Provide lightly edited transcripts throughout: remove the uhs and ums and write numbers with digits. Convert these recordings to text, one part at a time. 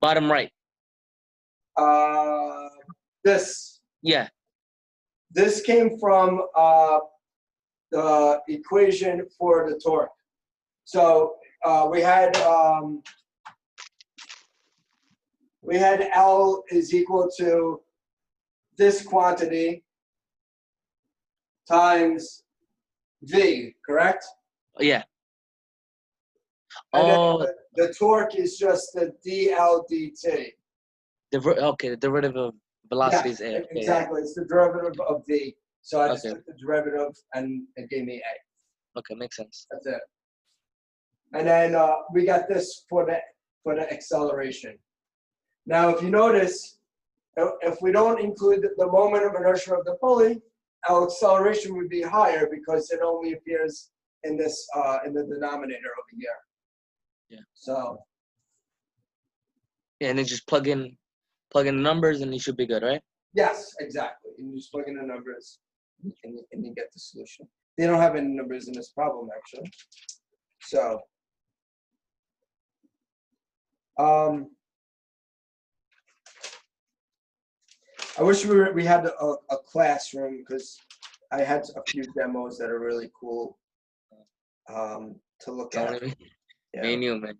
Bottom right. This. Yeah. This came from the equation for the torque. So we had L is equal to this quantity times V, correct? Yeah. And Oh, then the torque is just the dL dt. okay. The derivative of velocity is A. Okay, Exactly. It's the derivative of V. So I just Okay. took the derivative and it gave me A. Yeah. Okay, makes sense. That's it. And then we got this for the acceleration. Now, if you notice, if we don't include the moment of inertia of the pulley, our acceleration would be higher because it only appears in this in the denominator over here. Yeah. So. Yeah, and then just plug in the numbers, and you should be good, right? Yes, exactly. And you just plug in the numbers, and you get the solution. They don't have any numbers in this problem, actually. So. I wish we had a classroom because I had a few demos that are really cool to look at. Yeah. Me and you, man.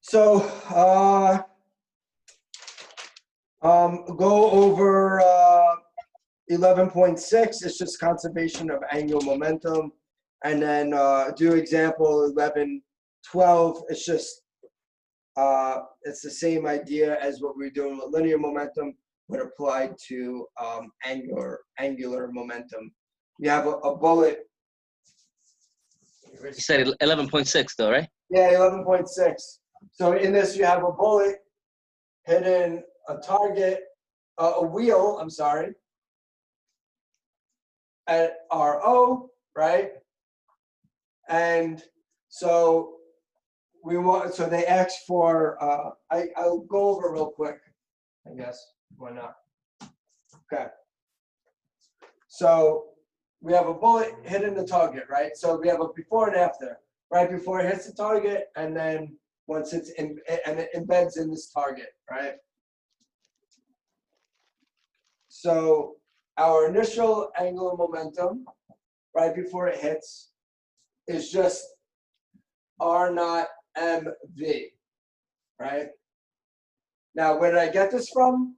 So go over 11.6. It's just conservation of angular momentum, and then do example 11.12. It's just it's the same idea as what we're doing with linear momentum, but applied to angular momentum. You have a bullet. You said 11.6 though, right? Yeah, 11.6. So in this, you have a bullet hitting a target, a wheel, I'm sorry, at RO, right? And so so they asked for, I'll go over real quick, I guess, why not? Okay. So we have a bullet hitting the target, right? So we have a before and after. Right before it hits the target, and then once it's in, and it embeds in this target, right? So our initial angular momentum, right before it hits, is just R naught mv, right? Now, where did I get this from?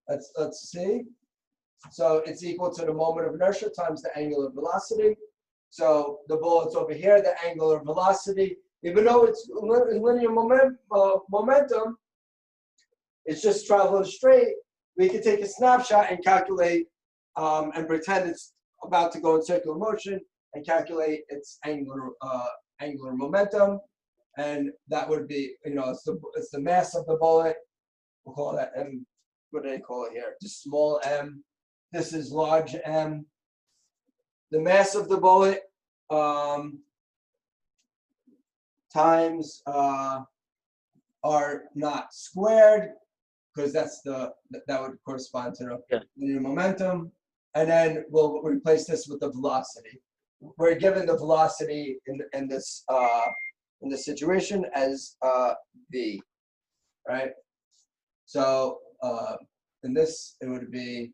Let's see. So it's equal to the moment of inertia times the angular velocity. So the bullet's over here, the angular velocity. Even though it's linear momentum, it's just traveling straight. We can take a snapshot and calculate and pretend it's about to go in circular motion and calculate its angular momentum. And that would be, it's the mass of the bullet. We'll call that M. What do they call it here? Just small m. This is large M. The mass of the bullet times R naught squared, because that would correspond to the linear momentum. And then we'll replace this with the velocity. We're given the velocity in this situation as v, right? So in this, it would be